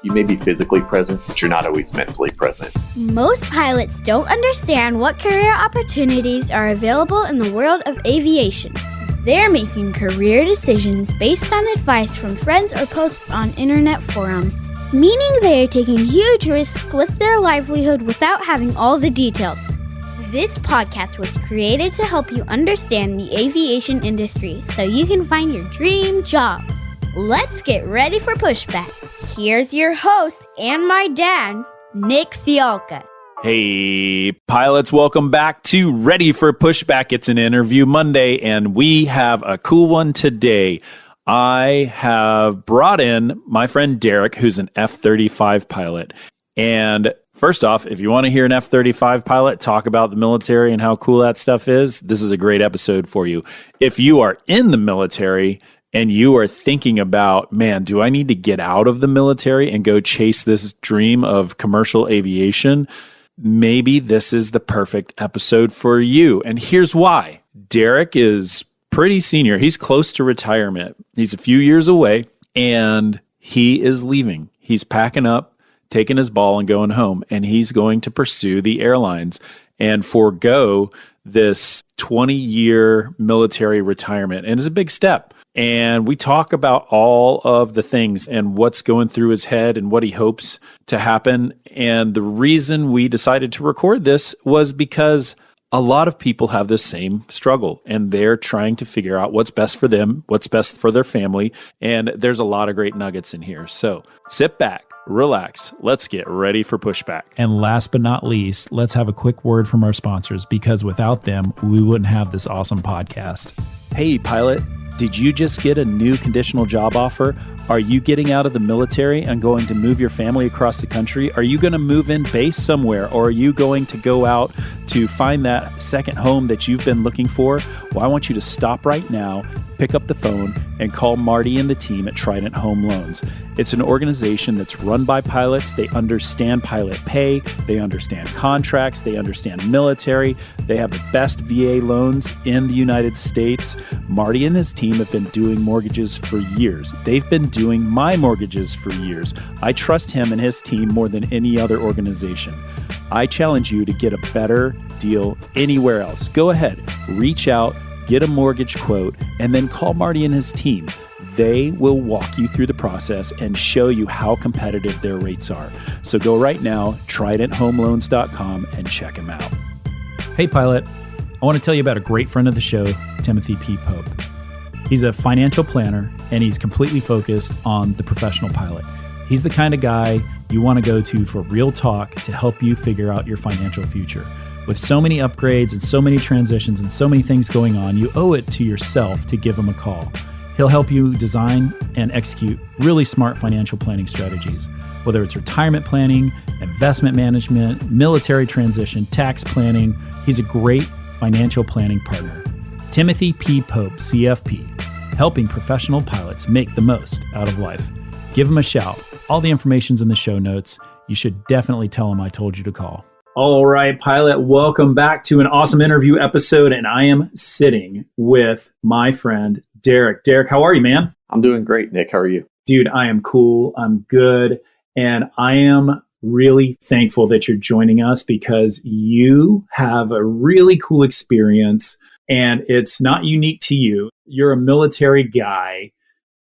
You may be physically present, but you're not always mentally present. Most pilots don't understand what career opportunities are available in the world of aviation. They're making career decisions based on advice from friends or posts on internet forums, meaning they are taking huge risks with their livelihood without having all the details. This podcast was created to help you understand the aviation industry so you can find your dream job. Let's get ready for Pushback. Here's your host and my dad, Nick Fialka. Hey, pilots, welcome back to Ready for Pushback. It's an interview Monday, and we have a cool one today. I have brought in my friend Derek, who's an F-35 pilot. And first off, if you want to hear an F-35 pilot talk about the military and how cool that stuff is, this is a great episode for you. If you are in the military and you are thinking about, man, do I need to get out of the military and go chase this dream of commercial aviation? Maybe this is the perfect episode for you. And here's why. Derek is pretty senior. He's close to retirement. He's a few years away, and he is leaving. He's packing up, taking his ball and going home, and he's going to pursue the airlines and forego this 20-year military retirement. And it's a big step. And we talk about all of the things and what's going through his head and what he hopes to happen. And the reason we decided to record this was because a lot of people have this same struggle, and they're trying to figure out what's best for them, what's best for their family. And there's a lot of great nuggets in here. So sit back, relax. Let's get ready for Pushback. And last but not least, let's have a quick word from our sponsors, because without them, we wouldn't have this awesome podcast. Hey, pilot. Did you just get a new conditional job offer? Are you getting out of the military and going to move your family across the country? Are you going to move in base somewhere? Or are you going to go out to find that second home that you've been looking for? Well, I want you to stop right now, pick up the phone, and call Marty and the team at Trident Home Loans. It's an organization that's run by pilots. They understand pilot pay. They understand contracts. They understand military. They have the best VA loans in the United States. Marty and his team have been doing mortgages for years. They've been doing my mortgages for years. I trust him and his team more than any other organization. I challenge you to get a better deal anywhere else. Go ahead, reach out, get a mortgage quote, and then call Marty and his team. They will walk you through the process and show you how competitive their rates are. So go right now, tridenthomeloans.com, and check them out. Hey, pilot, I want to tell you about a great friend of the show, Timothy P. Pope. He's a financial planner, and he's completely focused on the professional pilot. He's the kind of guy you want to go to for real talk to help you figure out your financial future. With so many upgrades and so many transitions and so many things going on, you owe it to yourself to give him a call. He'll help you design and execute really smart financial planning strategies, whether it's retirement planning, investment management, military transition, tax planning. He's a great financial planning partner. Timothy P. Pope, CFP, helping professional pilots make the most out of life. Give him a shout. All the information's in the show notes. You should definitely tell him I told you to call. All right, pilot, welcome back to an awesome interview episode. And I am sitting with my friend, Derek. Derek, how are you, man? I'm doing great, Nick. How are you? Dude, I am cool. I'm good. And I am really thankful that you're joining us because you have a really cool experience. And it's not unique to you. You're a military guy,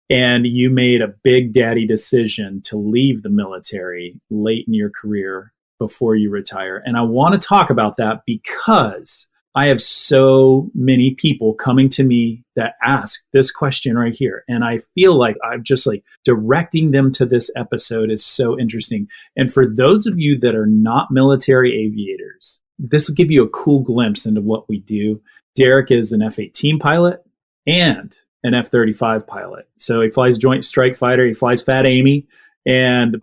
and you made a big daddy decision to leave the military late in your career before you retire. And I want to talk about that because I have so many people coming to me that ask this question right here. And I feel like I'm just like directing them to this episode is so interesting. And for those of you that are not military aviators, this will give you a cool glimpse into what we do. Derek is an F-18 pilot and an F-35 pilot. So he flies Joint Strike Fighter, he flies Fat Amy, and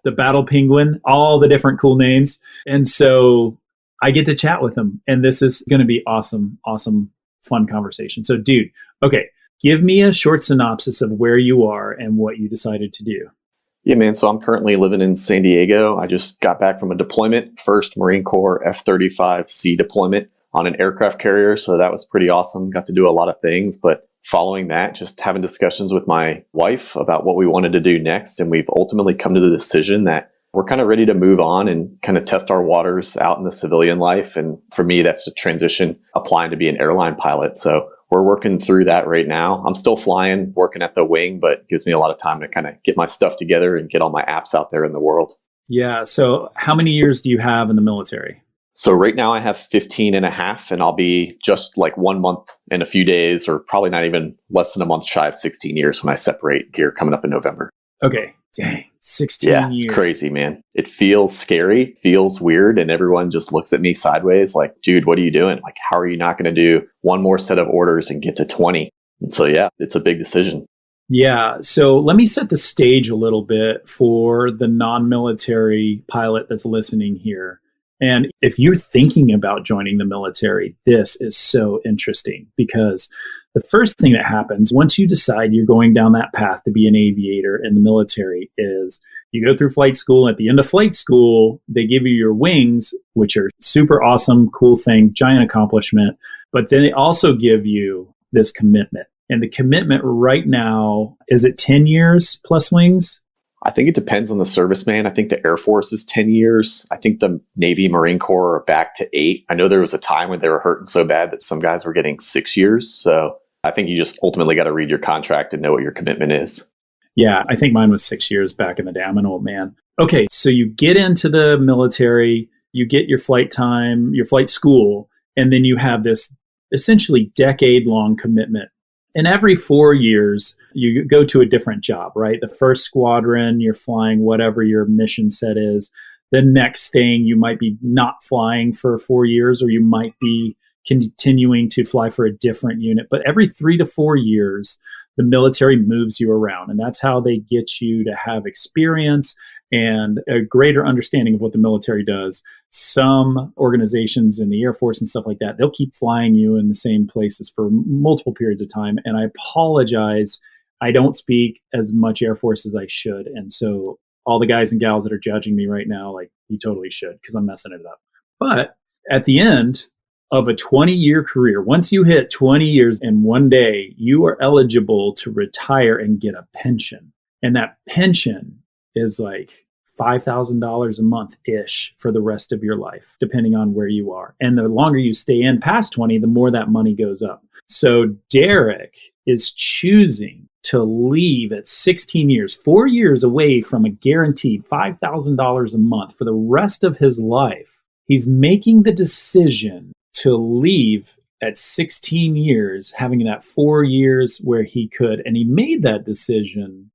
the Battle Penguin, all the different cool names. And so I get to chat with him, and this is going to be awesome, fun conversation. So dude, okay, give me a short synopsis of where you are and what you decided to do. Yeah, man. So I'm currently living in San Diego. I just got back from a deployment, first Marine Corps F-35C deployment on an aircraft carrier. So that was pretty awesome. Got to do a lot of things, but following that, just having discussions with my wife about what we wanted to do next. And we've ultimately come to the decision that we're kind of ready to move on and kind of test our waters out in the civilian life. And for me, that's the transition applying to be an airline pilot. So we're working through that right now. I'm still flying, working at the wing, but it gives me a lot of time to kind of get my stuff together and get all my apps out there in the world. Yeah. So how many years do you have in the military? So right now I have 15 and a half, and I'll be just like 1 month and a few days, or probably not even less than a month shy of 16 years when I separate here coming up in November. Okay. Dang. 16 years. Crazy, man. It feels scary, feels weird, and everyone just looks at me sideways like, dude, what are you doing? Like, how are you not going to do one more set of orders and get to 20? And so, yeah, it's a big decision. Yeah. So let me set the stage a little bit for the non-military pilot that's listening here. And if you're thinking about joining the military, this is so interesting, because the first thing that happens once you decide you're going down that path to be an aviator in the military is you go through flight school. At the end of flight school, they give you your wings, which are super awesome, cool thing, giant accomplishment. But then they also give you this commitment. And the commitment right now, is it 10 years plus wings? I think it depends on the serviceman. I think the Air Force is 10 years. I think the Navy, Marine Corps are back to 8. I know there was a time when they were hurting so bad that some guys were getting 6 years. So I think you just ultimately got to read your contract and know what your commitment is. Yeah, I think mine was 6 years back in the day. I'm an old man. Okay, so you get into the military, you get your flight time, your flight school, and then you have this essentially decade-long commitment. And every 4 years, you go to a different job, right? The first squadron, you're flying whatever your mission set is. The next thing, you might be not flying for 4 years, or you might be continuing to fly for a different unit. But every 3 to 4 years, the military moves you around. And that's how they get you to have experience and a greater understanding of what the military does. Some organizations in the Air Force and stuff like that, they'll keep flying you in the same places for multiple periods of time. And I apologize, I don't speak as much Air Force as I should. And so all the guys and gals that are judging me right now, like, you totally should, because I'm messing it up. But at the end of a 20-year career, once you hit 20 years and 1 day, you are eligible to retire and get a pension. And that pension is like $5,000 a month-ish for the rest of your life, depending on where you are. And the longer you stay in past 20, the more that money goes up. So Derek is choosing to leave at 16 years, 4 years away from a guaranteed $5,000 a month for the rest of his life. He's making the decision to leave at 16 years, having that 4 years where he could. And he made that decision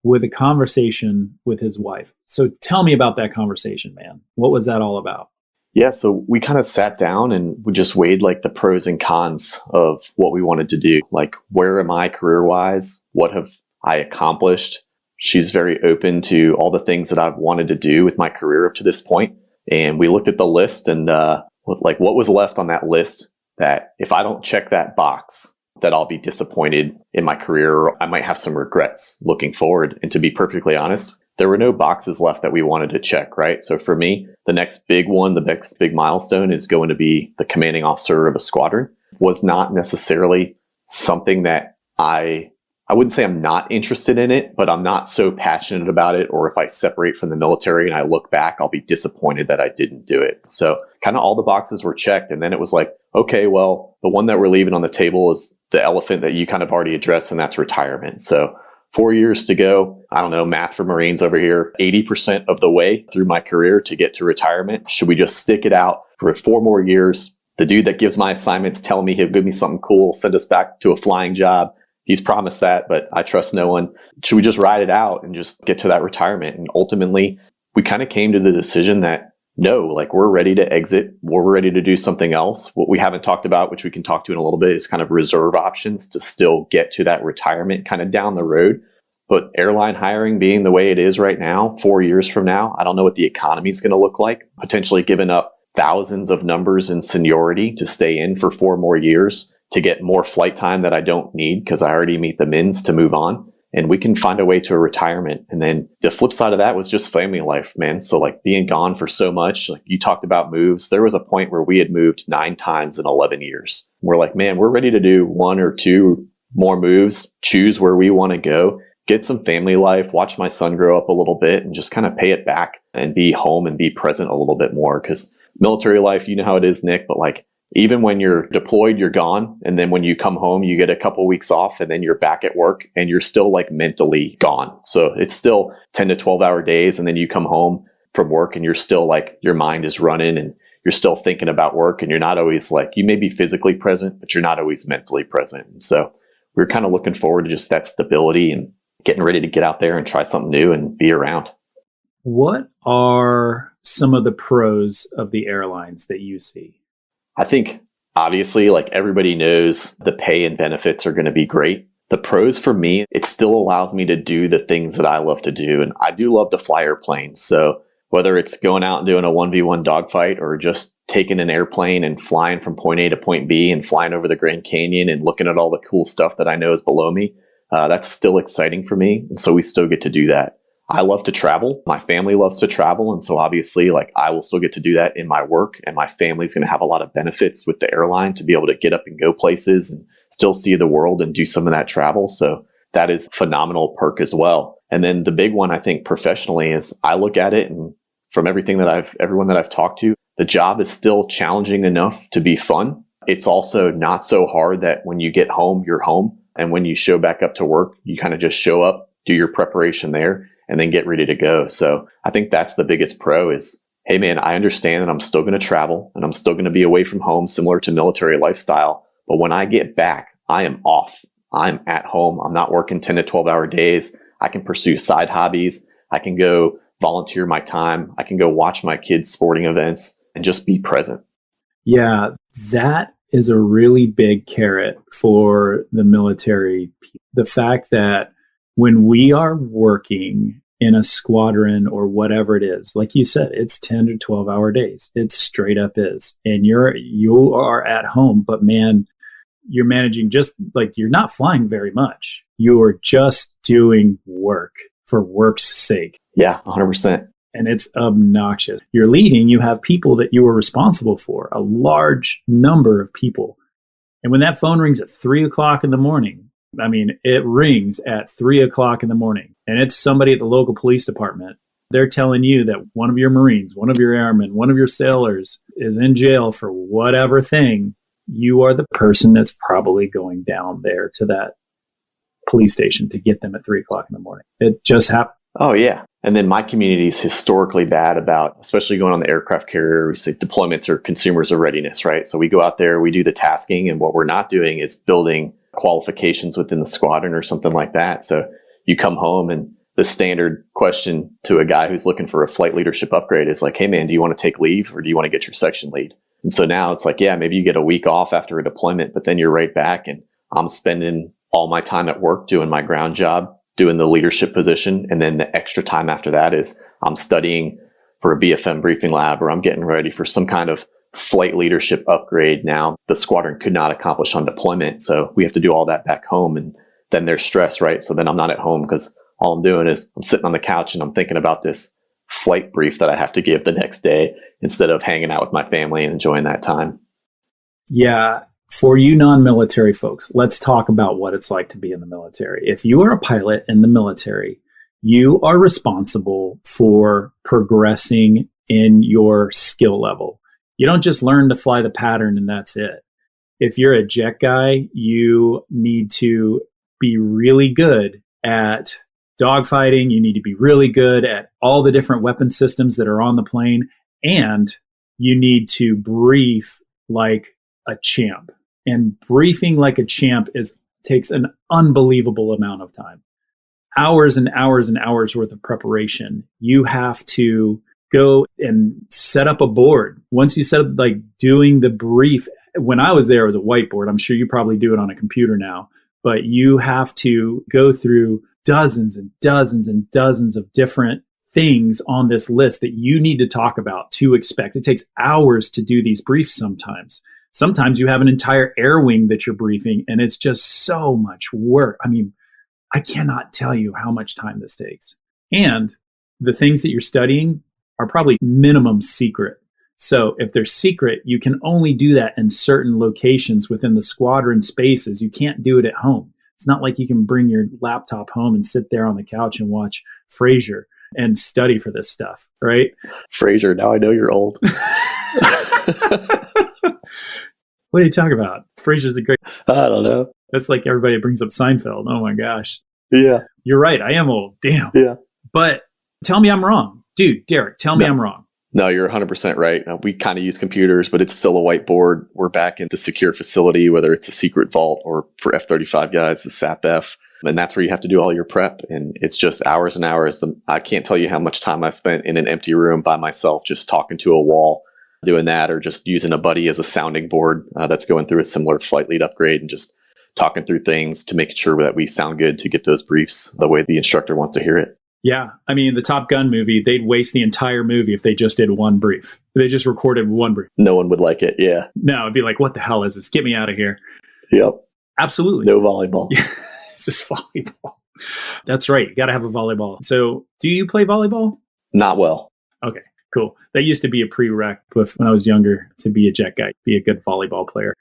with a conversation with his wife. So tell me about that conversation, man. What was that all about? Yeah, so we kind of sat down and we just weighed like the pros and cons of what we wanted to do. Like, where am I career-wise? What have I accomplished? She's very open to all the things that I've wanted to do with my career up to this point. And we looked at the list and what was left on that list that if I don't check that box, that I'll be disappointed in my career, or I might have some regrets looking forward. And to be perfectly honest, there were no boxes left that we wanted to check, right? So for me, the next big one, the next big milestone is going to be the commanding officer of a squadron. Was not necessarily something that I wouldn't say I'm not interested in it, but I'm not so passionate about it. Or if I separate from the military and I look back, I'll be disappointed that I didn't do it. So kind of all the boxes were checked. And then it was like, okay, well, the one that we're leaving on the table is the elephant that you kind of already addressed, and that's retirement. So 4 years to go. I don't know, math for Marines over here, 80% of the way through my career to get to retirement. Should we just stick it out for 4 more years? The dude that gives my assignments telling me he'll give me something cool, send us back to a flying job. He's promised that, but I trust no one. Should we just ride it out and just get to that retirement? And ultimately, we kind of came to the decision that no, like, we're ready to exit. We're ready to do something else. What we haven't talked about, which we can talk to in a little bit, is kind of reserve options to still get to that retirement kind of down the road. But airline hiring being the way it is right now, 4 years from now, I don't know what the economy is going to look like. Potentially giving up thousands of numbers in seniority to stay in for 4 more years to get more flight time that I don't need because I already meet the mins to move on. And we can find a way to a retirement. And then the flip side of that was just family life, man. So like being gone for so much, like you talked about moves. There was a point where we had moved 9 times in 11 years. We're like, man, we're ready to do 1 or 2 more moves, choose where we want to go, get some family life, watch my son grow up a little bit, and just kind of pay it back and be home and be present a little bit more. Because military life, you know how it is, Nick, but like even when you're deployed, you're gone. And then when you come home, you get a couple weeks off and then you're back at work and you're still like mentally gone. So it's still 10 to 12 hour days. And then you come home from work and you're still like, your mind is running and you're still thinking about work, and you're not always like, you may be physically present, but you're not always mentally present. And so we're kind of looking forward to just that stability and getting ready to get out there and try something new and be around. What are some of the pros of the airlines that you see? I think obviously, like everybody knows, the pay and benefits are going to be great. The pros for me, it still allows me to do the things that I love to do. And I do love to fly airplanes. So whether it's going out and doing a 1v1 dogfight or just taking an airplane and flying from point A to point B and flying over the Grand Canyon and looking at all the cool stuff that I know is below me, that's still exciting for me. And so we still get to do that. I love to travel. My family loves to travel. And so obviously, like I will still get to do that in my work, and my family's going to have a lot of benefits with the airline to be able to get up and go places and still see the world and do some of that travel. So that is a phenomenal perk as well. And then the big one, I think professionally, is I look at it, and from everything that everyone that I've talked to, the job is still challenging enough to be fun. It's also not so hard that when you get home, you're home. And when you show back up to work, you kind of just show up, do your preparation there, and then get ready to go. So I think that's the biggest pro is, hey man, I understand that I'm still going to travel and I'm still going to be away from home, similar to military lifestyle. But when I get back, I am off. I'm at home. I'm not working 10 to 12 hour days. I can pursue side hobbies. I can go volunteer my time. I can go watch my kids' sporting events and just be present. Yeah, that is a really big carrot for the military. The fact that when we are working in a squadron or whatever it is, like you said, it's 10 to 12 hour days. It straight up is. And you are at home, but man, you're managing just like you're not flying very much. You are just doing work for work's sake. Yeah, 100%. And it's obnoxious. You're leading, you have people that you are responsible for, a large number of people. And when that phone rings at 3:00 in the morning, I mean, it rings at 3:00 in the morning, and it's somebody at the local police department. They're telling you that one of your Marines, one of your airmen, one of your sailors is in jail for whatever thing. You are the person that's probably going down there to that police station to get them at 3:00 in the morning. It just happened. Oh, yeah. And then my community is historically bad about, especially going on the aircraft carrier, we say deployments or consumers of readiness, right? So we go out there, we do the tasking, and what we're not doing is building qualifications within the squadron or something like that. So you come home and the standard question to a guy who's looking for a flight leadership upgrade is like, hey man, do you want to take leave or do you want to get your section lead? And so now it's like, yeah, maybe you get a week off after a deployment, but then you're right back and I'm spending all my time at work doing my ground job, doing the leadership position. And then the extra time after that is I'm studying for a BFM briefing lab, or I'm getting ready for some kind of flight leadership upgrade. Now the squadron could not accomplish on deployment. So we have to do all that back home, and then there's stress, right? So then I'm not at home because all I'm doing is I'm sitting on the couch and I'm thinking about this flight brief that I have to give the next day instead of hanging out with my family and enjoying that time. Yeah. For you non-military folks, let's talk about what it's like to be in the military. If you are a pilot in the military, you are responsible for progressing in your skill level. You don't just learn to fly the pattern and that's it. If you're a jet guy, you need to be really good at dogfighting. You need to be really good at all the different weapon systems that are on the plane. And you need to brief like a champ. And briefing like a champ takes an unbelievable amount of time. Hours and hours and hours worth of preparation. You have to go and set up a board. Once you set up, like doing the brief, when I was there, it was a whiteboard. I'm sure you probably do it on a computer now, but you have to go through dozens and dozens and dozens of different things on this list that you need to talk about to expect. It takes hours to do these briefs sometimes. Sometimes you have an entire air wing that you're briefing, and it's just so much work. I mean, I cannot tell you how much time this takes. And the things that you're studying are probably minimum secret. So if they're secret, you can only do that in certain locations within the squadron spaces. You can't do it at home. It's not like you can bring your laptop home and sit there on the couch and watch Frasier and study for this stuff, right? Frasier, now I know you're old. What are you talking about? Frasier's a great... I don't know. That's like everybody brings up Seinfeld. Oh my gosh. Yeah. You're right. I am old. Damn. Yeah. But tell me I'm wrong. Dude, Derek, tell me I'm wrong. No, you're 100% right. We kind of use computers, but it's still a whiteboard. We're back in the secure facility, whether it's a secret vault or for F-35 guys, the SAP-F. And that's where you have to do all your prep. And it's just hours and hours. I can't tell you how much time I spent in an empty room by myself, just talking to a wall, doing that, or just using a buddy as a sounding board that's going through a similar flight lead upgrade and just talking through things to make sure that we sound good to get those briefs the way the instructor wants to hear it. Yeah. I mean, the Top Gun movie, they'd waste the entire movie if they just did one brief. They just recorded one brief. No one would like it. Yeah. No, it'd be like, what the hell is this? Get me out of here. Yep. Absolutely. No volleyball. It's just volleyball. That's right. You got to have a volleyball. So do you play volleyball? Not well. Okay, cool. That used to be a prereq when I was younger to be a jet guy, be a good volleyball player.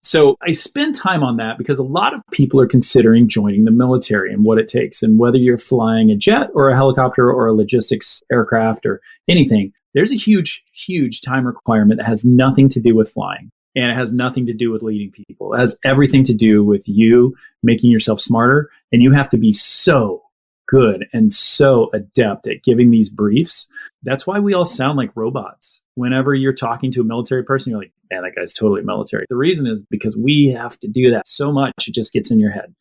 So I spend time on that because a lot of people are considering joining the military and what it takes. And whether you're flying a jet or a helicopter or a logistics aircraft or anything, there's a huge, huge time requirement that has nothing to do with flying. And it has nothing to do with leading people. It has everything to do with you making yourself smarter. And you have to be so good and so adept at giving these briefs. That's why we all sound like robots. Whenever you're talking to a military person, you're like, man, that guy's totally military. The reason is because we have to do that so much, it just gets in your head.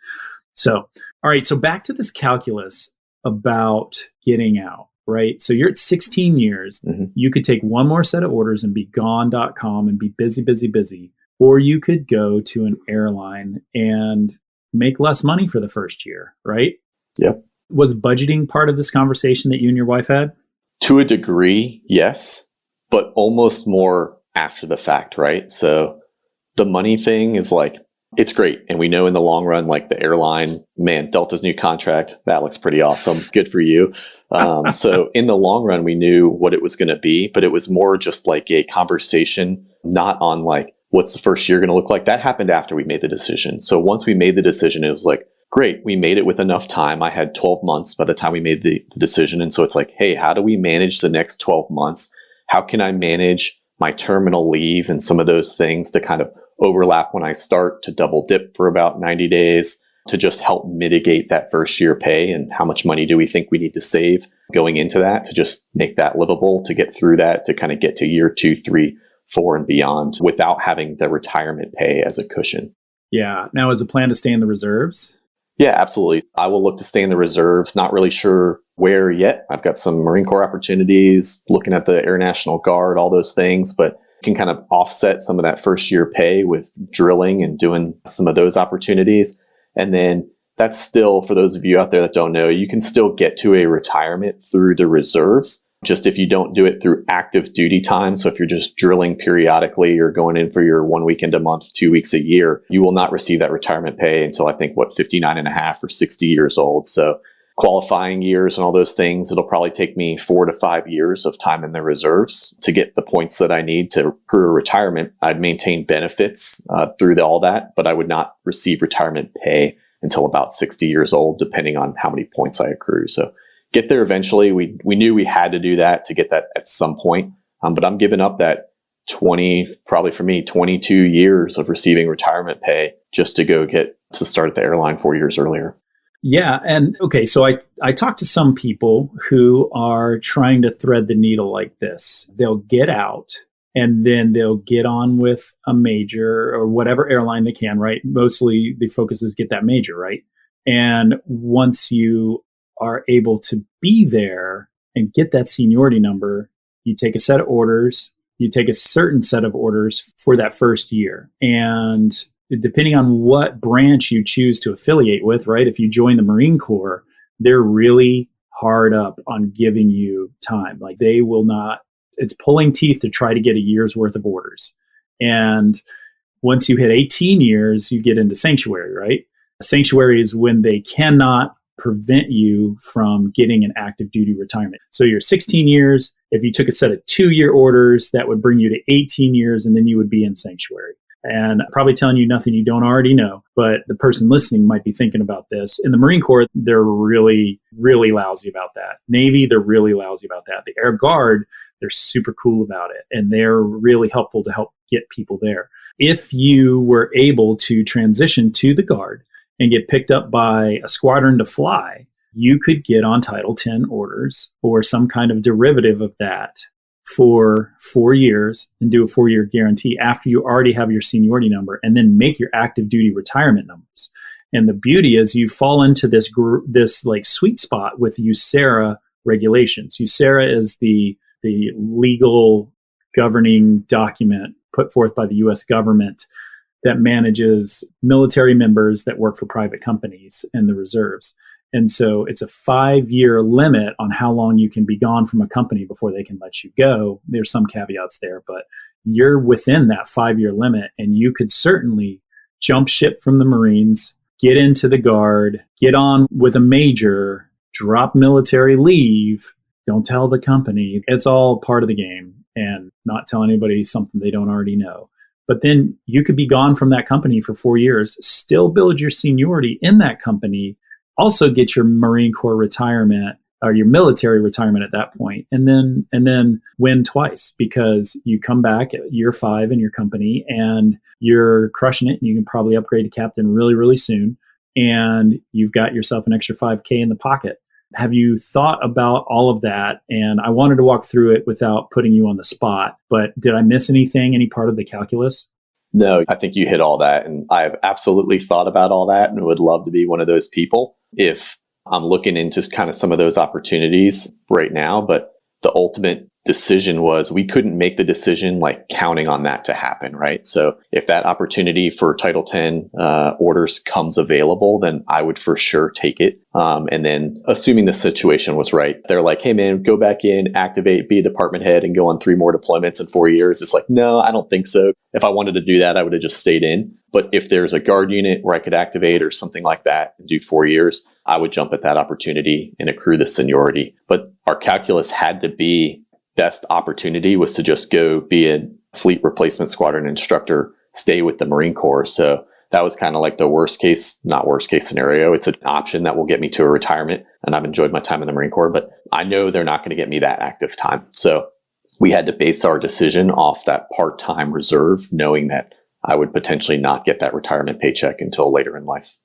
So, all right, so back to this calculus about getting out, right? So you're at 16 years. Mm-hmm. You could take one more set of orders and be gone.com and be busy, busy, busy. Or you could go to an airline and make less money for the first year, right? Yep. Was budgeting part of this conversation that you and your wife had? To a degree, yes, but almost more after the fact, right? So the money thing is like, it's great. And we know in the long run, like the airline, man, Delta's new contract, that looks pretty awesome. Good for you. So in the long run, we knew what it was going to be, but it was more just like a conversation, not on like, what's the first year going to look like? That happened after we made the decision. So once we made the decision, it was like, great, we made it with enough time. I had 12 months by the time we made the decision. And so it's like, hey, how do we manage the next 12 months? How can I manage my terminal leave and some of those things to kind of overlap when I start, to double dip for about 90 days, to just help mitigate that first year pay? And how much money do we think we need to save going into that to just make that livable, to get through that, to kind of get to year 2, 3, 4 and beyond without having the retirement pay as a cushion? Yeah. Now, is the plan to stay in the reserves? Yeah, absolutely. I will look to stay in the reserves. Not really sure where yet. I've got some Marine Corps opportunities, looking at the Air National Guard, all those things, but can kind of offset some of that first year pay with drilling and doing some of those opportunities. And then that's still, for those of you out there that don't know, you can still get to a retirement through the reserves, just if you don't do it through active duty time. So if you're just drilling periodically or going in for your 1 weekend a month, 2 weeks a year, you will not receive that retirement pay until I think, 59 and a half or 60 years old. So qualifying years and all those things, it'll probably take me 4 to 5 years of time in the reserves to get the points that I need to accrue retirement. I'd maintain benefits through all that, but I would not receive retirement pay until about 60 years old, depending on how many points I accrue. So get there eventually. We knew we had to do that to get that at some point. But I'm giving up that 22 years of receiving retirement pay just to go get to start at the airline 4 years earlier. Yeah. And okay, so I talked to some people who are trying to thread the needle like this. They'll get out and then they'll get on with a major or whatever airline they can, right? Mostly the focus is get that major, right? And once you are able to be there and get that seniority number, you take a set of orders, you take a certain set of orders for that first year. And depending on what branch you choose to affiliate with, right? If you join the Marine Corps, they're really hard up on giving you time. Like they will not, it's pulling teeth to try to get a year's worth of orders. And once you hit 18 years, you get into sanctuary, right? A sanctuary is when they cannot prevent you from getting an active duty retirement. So you're 16 years. If you took a set of 2-year orders, that would bring you to 18 years, and then you would be in sanctuary. and probably telling you nothing you don't already know, but the person listening might be thinking about this. In the Marine Corps, they're really, really lousy about that. Navy, they're really lousy about that. The Air Guard, they're super cool about it, and they're really helpful to help get people there. If you were able to transition to the Guard and get picked up by a squadron to fly, you could get on Title 10 orders or some kind of derivative of that for 4 years and do a 4-year guarantee after you already have your seniority number, and then make your active duty retirement numbers. And the beauty is you fall into this like sweet spot with USERRA regulations. USERRA is the legal governing document put forth by the U.S. government that manages military members that work for private companies and the reserves. And so it's a 5-year limit on how long you can be gone from a company before they can let you go. There's some caveats there, but you're within that 5-year limit, and you could certainly jump ship from the Marines, get into the Guard, get on with a major, drop military leave. Don't tell the company. It's all part of the game, and not tell anybody something they don't already know. But then you could be gone from that company for 4 years, still build your seniority in that company, also get your Marine Corps retirement or your military retirement at that point, and then win twice, because you come back at year 5 in your company and you're crushing it, and you can probably upgrade to captain really, really soon, and you've got yourself an extra $5,000 in the pocket. Have you thought about all of that? And I wanted to walk through it without putting you on the spot, but did I miss anything, any part of the calculus? No, I think you hit all that. And I've absolutely thought about all that and would love to be one of those people if I'm looking into kind of some of those opportunities right now. But the ultimate decision was we couldn't make the decision like counting on that to happen, right? So if that opportunity for Title 10 orders comes available, then I would for sure take it. And then assuming the situation was right, they're like, hey man, go back in, activate, be a department head and go on 3 more deployments in 4 years. It's like, no, I don't think so. If I wanted to do that, I would have just stayed in. But if there's a Guard unit where I could activate or something like that and do 4 years, I would jump at that opportunity and accrue the seniority. But our calculus had to be best opportunity was to just go be a fleet replacement squadron instructor, stay with the Marine Corps. So that was kind of like the not worst case scenario. It's an option that will get me to a retirement, and I've enjoyed my time in the Marine Corps, but I know they're not going to get me that active time. So we had to base our decision off that part-time reserve, knowing that I would potentially not get that retirement paycheck until later in life.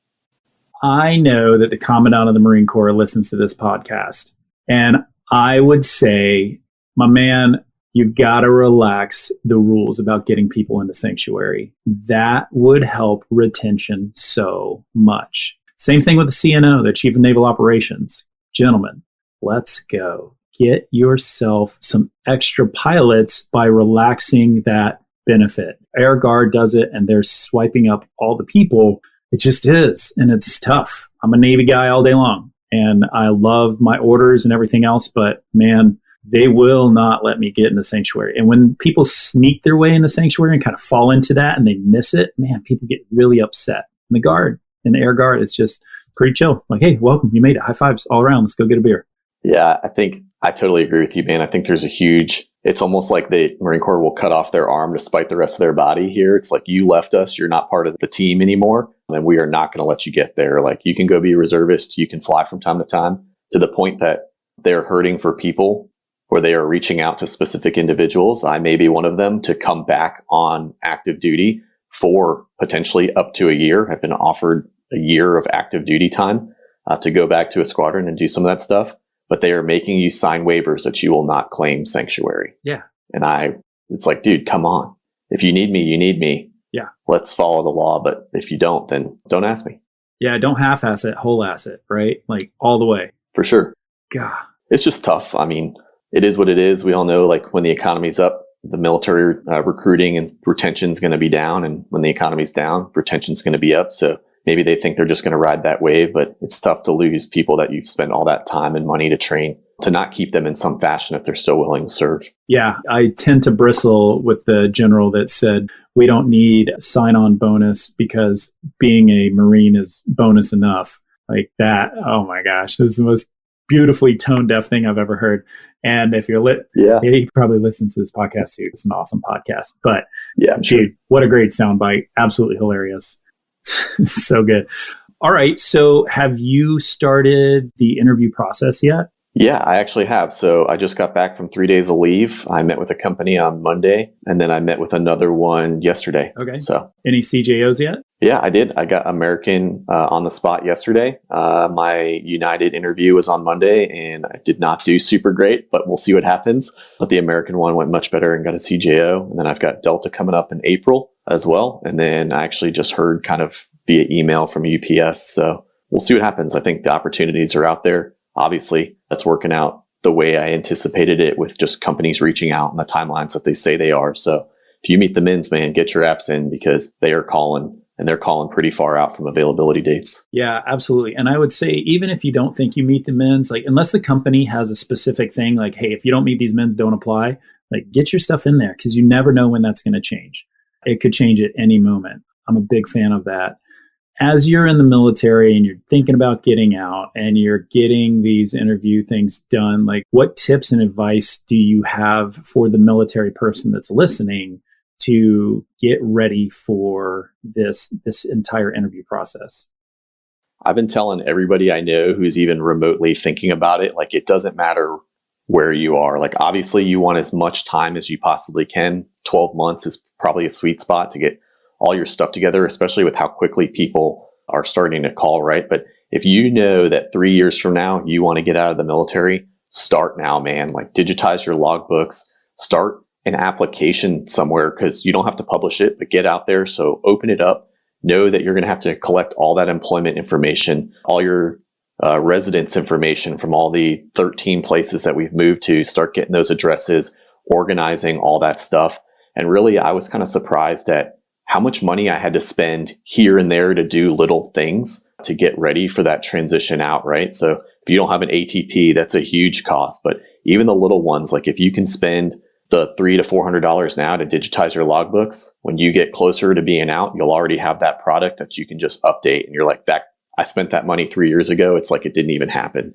I know that the Commandant of the Marine Corps listens to this podcast, and I would say, my man, you've got to relax the rules about getting people into sanctuary. That would help retention so much. Same thing with the CNO, the Chief of Naval Operations. Gentlemen, let's go. Get yourself some extra pilots by relaxing that benefit. Air Guard does it, and they're swiping up all the people. It just is, and it's tough. I'm a Navy guy all day long, and I love my orders and everything else, but man, they will not let me get into sanctuary. And when people sneak their way into sanctuary and kind of fall into that and they miss it, man, people get really upset. And the Guard and the Air Guard is just pretty chill. Like, hey, welcome, you made it. High fives all around. Let's go get a beer. Yeah, I think I totally agree with you, man. I think there's it's almost like the Marine Corps will cut off their arm to spite the rest of their body here. It's like, you left us, you're not part of the team anymore, and we are not going to let you get there. Like, you can go be a reservist, you can fly from time to time, to the point that they're hurting for people where they are reaching out to specific individuals. I may be one of them to come back on active duty for potentially up to a year. I've been offered a year of active duty time to go back to a squadron and do some of that stuff, but they are making you sign waivers that you will not claim sanctuary. Yeah. And it's like, dude, come on. If you need me, you need me. Yeah. Let's follow the law. But if you don't, then don't ask me. Yeah. Don't half-ass it, whole-ass it, right? Like all the way. For sure. God. It's just tough. I mean, it is what it is. We all know, like, when the economy's up, the military recruiting and retention is going to be down. And when the economy's down, retention is going to be up. So maybe they think they're just going to ride that wave, but it's tough to lose people that you've spent all that time and money to train, to not keep them in some fashion if they're still willing to serve. Yeah, I tend to bristle with the general that said, we don't need a sign-on bonus because being a Marine is bonus enough. Like that, oh my gosh, it was the most beautifully tone-deaf thing I've ever heard. And if you're he probably listens to this podcast too. It's an awesome podcast. But Yeah, I'm sure. Dude, what a great soundbite. Absolutely hilarious. So good. All right. So have you started the interview process yet? Yeah, I actually have. So I just got back from 3 days of leave. I met with a company on Monday, and then I met with another one yesterday. Okay. So Any CJOs yet? yeah, I did. I got American on the spot yesterday. My United interview was on Monday, and I did not do super great, but we'll see what happens. But the American one went much better and got a CJO. And then I've got Delta coming up in April as well. And then I actually just heard kind of via email from UPS. So we'll see what happens. I think the opportunities are out there. Obviously, that's working out the way I anticipated it with just companies reaching out and the timelines that they say they are. So if you meet the Mins, man, get your apps in because they are calling. And they're calling pretty far out from availability dates. Yeah, absolutely. And I would say, even if you don't think you meet the mins, like unless the company has a specific thing, like, hey, if you don't meet these mins, don't apply, like get your stuff in there because you never know when that's going to change. It could change at any moment. I'm a big fan of that. As you're in the military and you're thinking about getting out and you're getting these interview things done, like what tips and advice do you have for the military person that's listening to get ready for this entire interview process? I've been telling everybody I know who's even remotely thinking about it, like it doesn't matter where you are. Like obviously you want as much time as you possibly can. 12 months is probably a sweet spot to get all your stuff together, especially with how quickly people are starting to call, right? But if you know that 3 years from now you want to get out of the military, start now, man. Like digitize your logbooks, start an application somewhere because you don't have to publish it, but get out there. So open it up. Know that you're going to have to collect all that employment information, all your residence information from all the 13 places that we've moved to, start getting those addresses, organizing all that stuff. And really, I was kind of surprised at how much money I had to spend here and there to do little things to get ready for that transition out, right? So if you don't have an ATP, that's a huge cost. But even the little ones, like if you can spend the $300 to $400 now to digitize your logbooks, when you get closer to being out, you'll already have that product that you can just update. And you're like, that I spent that money 3 years ago. It's like it didn't even happen.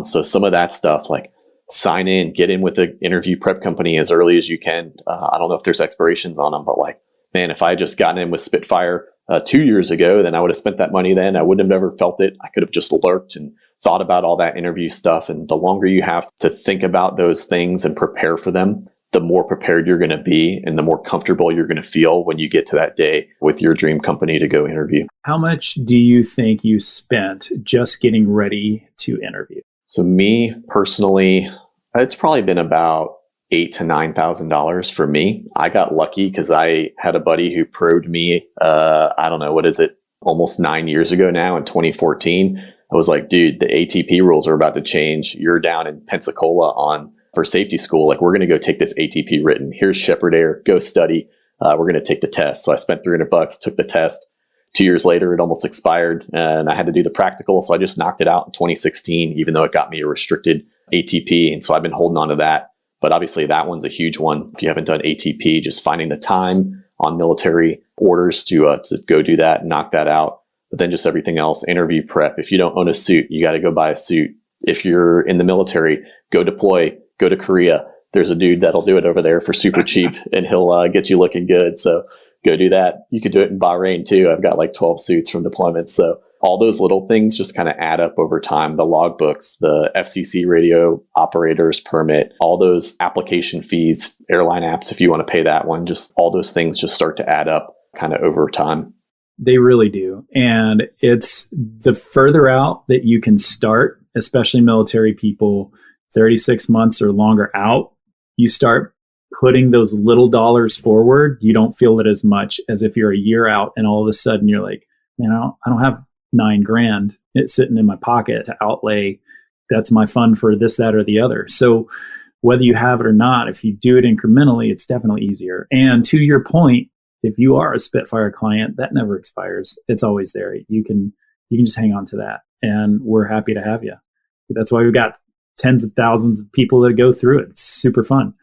So some of that stuff, like sign in, get in with the interview prep company as early as you can. I don't know if there's expirations on them, but like, man, if I had just gotten in with Spitfire 2 years ago, then I would have spent that money then. I wouldn't have never felt it. I could have just lurked and thought about all that interview stuff. And the longer you have to think about those things and prepare for them, the more prepared you're going to be and the more comfortable you're going to feel when you get to that day with your dream company to go interview. How much do you think you spent just getting ready to interview? So me personally, it's probably been about $8,000 to $9,000 for me. I got lucky because I had a buddy who probed me, I don't know, what is it, almost 9 years ago now in 2014. I was like, dude, the ATP rules are about to change. You're down in Pensacola for safety school. Like, we're going to go take this ATP written. Here's Shepherd Air. Go study. We're going to take the test. So I spent $300, took the test. 2 years later, it almost expired and I had to do the practical. So I just knocked it out in 2016, even though it got me a restricted ATP. And so I've been holding on to that. But obviously that one's a huge one. If you haven't done ATP, just finding the time on military orders to go do that and knock that out. But then just everything else, interview prep. If you don't own a suit, you got to go buy a suit. If you're in the military, go deploy, go to Korea. There's a dude that'll do it over there for super cheap and he'll get you looking good. So go do that. You could do it in Bahrain too. I've got like 12 suits from deployments. So all those little things just kind of add up over time. The logbooks, the FCC radio operators permit, all those application fees, airline apps, if you want to pay that one, just all those things just start to add up kind of over time. They really do. And it's the further out that you can start, especially military people, 36 months or longer out, you start putting those little dollars forward. You don't feel it as much as if you're a year out and all of a sudden you're like, man, I don't have $9,000 it's sitting in my pocket to outlay. That's my fund for this, that, or the other. So whether you have it or not, if you do it incrementally, it's definitely easier. And to your point, if you are a Spitfire client, that never expires. It's always there. You can just hang on to that. And we're happy to have you. That's why we've got tens of thousands of people that go through it. It's super fun.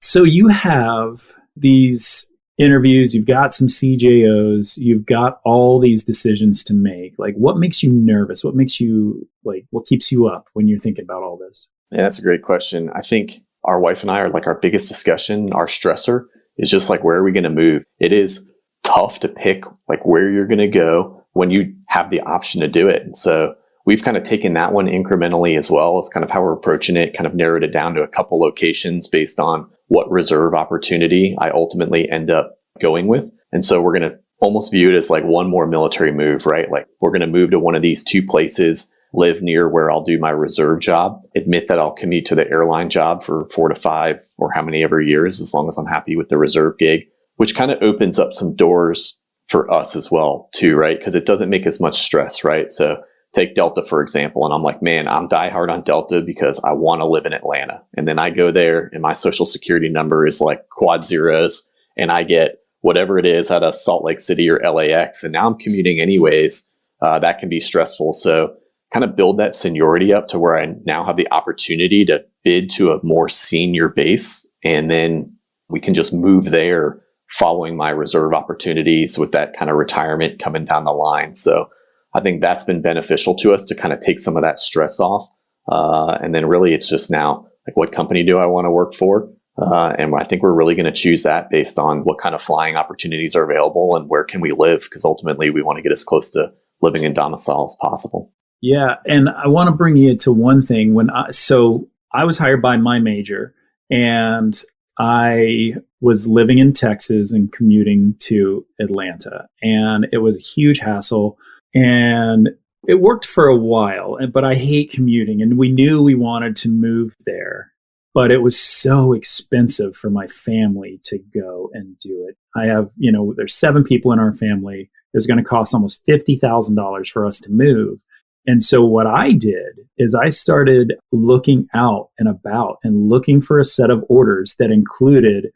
So you have these interviews, you've got some CJOs, you've got all these decisions to make. Like, what makes you nervous? What makes you, like, what keeps you up when you're thinking about all this? Yeah, that's a great question. I think our wife and I are like our biggest discussion, our stressor is just like, where are we going to move? It is tough to pick like where you're going to go when you have the option to do it. And so we've kind of taken that one incrementally as well. It's kind of how we're approaching it, kind of narrowed it down to a couple locations based on what reserve opportunity I ultimately end up going with. And so we're going to almost view it as like one more military move, right? Like we're going to move to one of these two places, live near where I'll do my reserve job, admit that I'll commute to the airline job for 4 to 5 or how many ever years, as long as I'm happy with the reserve gig, which kind of opens up some doors for us as well too, right? Because it doesn't make as much stress, right? So take Delta, for example, and I'm like, man, I'm diehard on Delta because I want to live in Atlanta. And then I go there and my social security number is like quad zeros and I get whatever it is out of Salt Lake City or LAX. And now I'm commuting anyways. That can be stressful. So kind of build that seniority up to where I now have the opportunity to bid to a more senior base. And then we can just move there following my reserve opportunities with that kind of retirement coming down the line. So I think that's been beneficial to us to kind of take some of that stress off. And then really it's just now like, what company do I want to work for? And I think we're really going to choose that based on what kind of flying opportunities are available and where can we live? Because ultimately we want to get as close to living in domicile as possible. Yeah. And I want to bring you to one thing. So I was hired by my major and I was living in Texas and commuting to Atlanta. And it was a huge hassle. And it worked for a while, but I hate commuting. And we knew we wanted to move there. But it was so expensive for my family to go and do it. I have, there's 7 people in our family. It was going to cost almost $50,000 for us to move. And so what I did is I started looking out and about and looking for a set of orders that included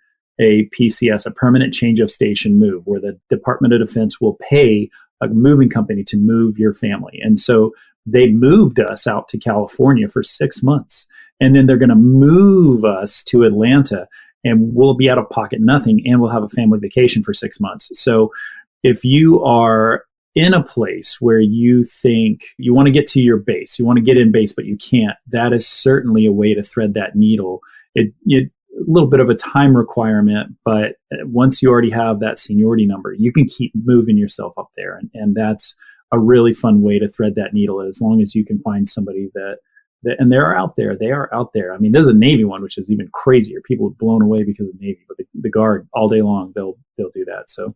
a PCS, a permanent change of station move, where the Department of Defense will pay a moving company to move your family. And so they moved us out to California for 6 months. And then they're going to move us to Atlanta and we'll be out of pocket nothing and we'll have a family vacation for 6 months. So if you are in a place where you think you want to get to your base, you want to get in base, but you can't, that is certainly a way to thread that needle. It a little bit of a time requirement, but once you already have that seniority number, you can keep moving yourself up there. And that's a really fun way to thread that needle, as long as you can find somebody that and they are out there. They are out there. I mean, there's a Navy one, which is even crazier. People are blown away because of the Navy, but the Guard all day long, they'll do that. So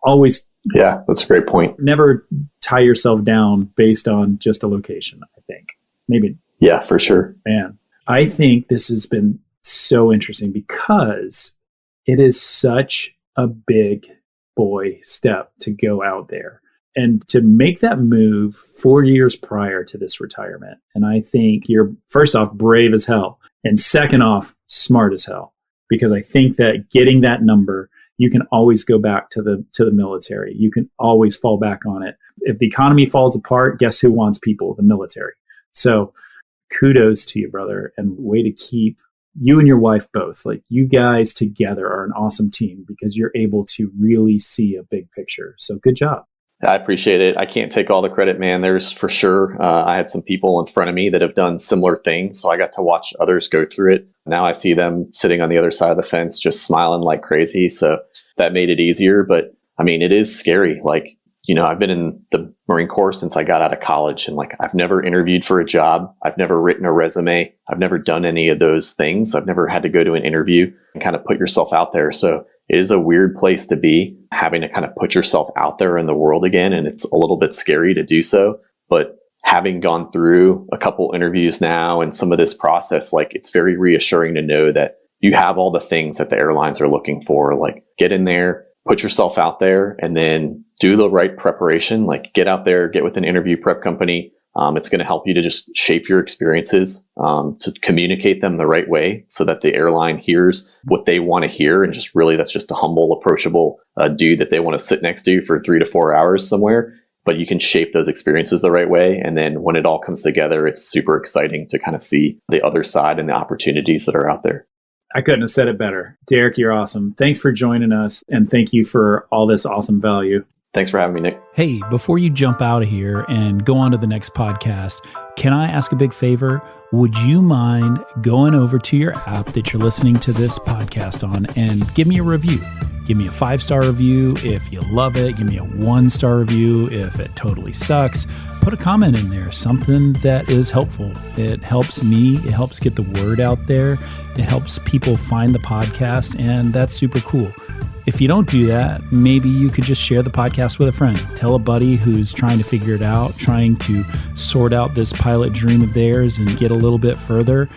always. Yeah, that's a great point. Never tie yourself down based on just a location, I think. Maybe. Yeah, for sure. Man, I think this has been so interesting because it is such a big boy step to go out there and to make that move 4 years prior to this retirement. And I think you're, first off, brave as hell. And second off, smart as hell. Because I think that getting that number, you can always go back to the military. You can always fall back on it. If the economy falls apart, guess who wants people? The military. So kudos to you, brother, and way to keep you and your wife both. Like, you guys together are an awesome team because you're able to really see a big picture. So good job. I appreciate it. I can't take all the credit, man. There's for sure. I had some people in front of me that have done similar things. So I got to watch others go through it. Now I see them sitting on the other side of the fence, just smiling like crazy. So that made it easier. But I mean, it is scary. Like, I've been in the Marine Corps since I got out of college, and like, I've never interviewed for a job. I've never written a resume. I've never done any of those things. I've never had to go to an interview and kind of put yourself out there. So it is a weird place to be, having to kind of put yourself out there in the world again. And it's a little bit scary to do so. But having gone through a couple interviews now and some of this process, like, it's very reassuring to know that you have all the things that the airlines are looking for. Like, get in there, put yourself out there, and then do the right preparation. Like, get out there, get with an interview prep company. It's going to help you to just shape your experiences, to communicate them the right way so that the airline hears what they want to hear. And just really, that's just a humble, approachable dude that they want to sit next to for 3 to 4 hours somewhere. But you can shape those experiences the right way. And then when it all comes together, it's super exciting to kind of see the other side and the opportunities that are out there. I couldn't have said it better. Derek, you're awesome. Thanks for joining us. And thank you for all this awesome value. Thanks for having me, Nick. Hey, before you jump out of here and go on to the next podcast, can I ask a big favor? Would you mind going over to your app that you're listening to this podcast on and give me a review? Give me a 5-star review if you love it. Give me a 1-star review if it totally sucks. Put a comment in there, something that is helpful. It helps me. It helps get the word out there. It helps people find the podcast, and that's super cool. If you don't do that, maybe you could just share the podcast with a friend. Tell a buddy who's trying to figure it out, trying to sort out this pilot dream of theirs and get a little bit further.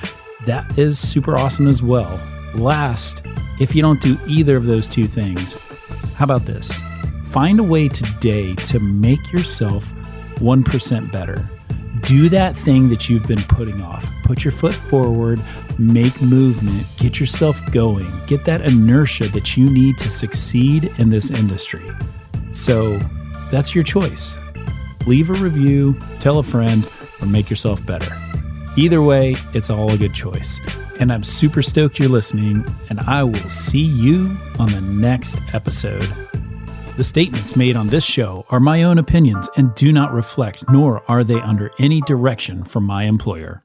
That is super awesome as well. Last, if you don't do either of those two things, how about this? Find a way today to make yourself 1% better. Do that thing that you've been putting off. Put your foot forward, make movement, get yourself going, get that inertia that you need to succeed in this industry. So that's your choice. Leave a review, tell a friend, or make yourself better. Either way, it's all a good choice. And I'm super stoked you're listening, and I will see you on the next episode. The statements made on this show are my own opinions and do not reflect, nor are they under any direction from my employer.